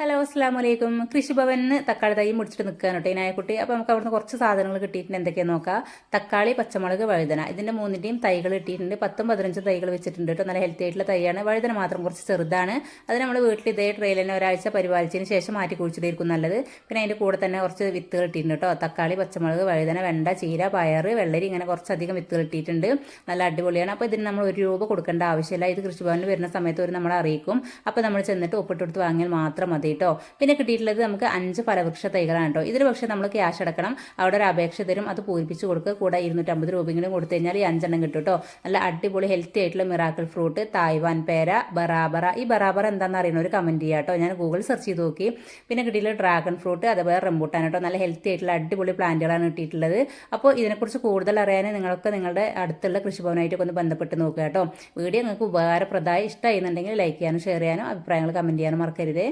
Hello അസ്സാം വലൈക്കും. കൃഷിഭവനിന്ന് തക്കാളി തൈ മുടിച്ചിട്ട് നിൽക്കുകയാണ് കേട്ടോ ഈ നായക്കുട്ടി. അപ്പോൾ നമുക്ക് അവിടുന്ന് കുറച്ച് സാധനങ്ങൾ കിട്ടിയിട്ടുണ്ട്. എന്തൊക്കെയാണെന്ന് നോക്കാം. തക്കാളി, പച്ചമുളക്, വഴുതന, ഇതിൻ്റെ മൂന്നിൻ്റെയും തൈകൾ കിട്ടിയിട്ടുണ്ട്. 10-15 തൈകൾ വെച്ചിട്ടുണ്ട് കേട്ടോ. നല്ല ഹെൽത്തി ആയിട്ടുള്ള തൈയാണ്. വഴുതന മാത്രം കുറച്ച് ചെറുതാണ്. അത് നമ്മൾ വീട്ടിൽ ഇതേ ട്രെയിൽ തന്നെ ഒരാഴ്ച പരിപാലിച്ചതിന് ശേഷം മാറ്റി കുഴിച്ചിട്ടായിരിക്കും നല്ലത്. പിന്നെ അതിൻ്റെ കൂടെ തന്നെ കുറച്ച് വിത്തുകൾ ഇട്ടിട്ടുണ്ട് കേട്ടോ. തക്കാളി, പച്ചമുളക്, വഴുതന, വെണ്ട, ചീര, പയർ, വെള്ളരി, ഇങ്ങനെ കുറച്ചധികം വിത്തുകൾ ഇട്ടിട്ടുണ്ട്. നല്ല അടിപൊളിയാണ്. അപ്പോൾ ഇതിന് നമ്മൾ ₹1 കൊടുക്കേണ്ട ആവശ്യമില്ല. ഇത് കൃഷിഭവനിൽ വരുന്ന സമയത്ത് ഒരു നമ്മളെ അറിയിക്കും. അപ്പോൾ നമ്മൾ ചെന്നിട്ട് ഒപ്പിട്ട് കൊടുത്ത് വാങ്ങിയാൽ മാത്രം മതി കേട്ടോ. പിന്നെ കിട്ടിയിട്ടുള്ളത് നമുക്ക് 5 ഫലവൃക്ഷ തൈകളാണ് കേട്ടോ. ഇതിൽ പക്ഷേ നമ്മൾ ക്യാഷ് അടക്കണം. അവിടെ ഒരു അപേക്ഷ തരും, അത് പൂരിപ്പിച്ച് കൊടുക്കുക. കൂടെ ₹250 കൊടുത്തു കഴിഞ്ഞാൽ ഈ 5 കിട്ടും കേട്ടോ. നല്ല അടിപൊളി ഹെൽത്തി ആയിട്ടുള്ള മിറാക്കിൾ ഫ്രൂട്ട്, തായ്വാൻ പേര, ബറാബറ. ഈ ബറാബറ എന്താണെന്ന് അറിയണ ഒരു കമൻറ്റ് ചെയ്യുക കേട്ടോ. ഞാൻ ഗൂഗിൾ സെർച്ച് ചെയ്ത് നോക്കി. പിന്നെ കിട്ടിയിട്ടുള്ള ഡ്രാഗൺ ഫ്രൂട്ട്, അതുപോലെ റംബൂട്ടാൻ കേട്ടോ. നല്ല ഹെൽത്തി ആയിട്ടുള്ള അടിപൊളി പ്ലാന്റുകളാണ് കിട്ടിയിട്ടുള്ളത്. അപ്പോൾ ഇതിനെക്കുറിച്ച് കൂടുതൽ അറിയാൻ നിങ്ങൾക്ക് നിങ്ങളുടെ അടുത്തുള്ള കൃഷിഭവനായിട്ടൊക്കെ ഒന്ന് ബന്ധപ്പെട്ട് നോക്കുക കേട്ടോ. വീഡിയോ നിങ്ങൾക്ക് ഉപകാരപ്രദമായി ഇഷ്ടമായിരുന്നുണ്ടെങ്കിൽ ലൈക്ക് ചെയ്യാനും ഷെയർ ചെയ്യാനും അഭിപ്രായങ്ങൾ കമൻറ്റ് ചെയ്യാനും മറക്കരുതേ.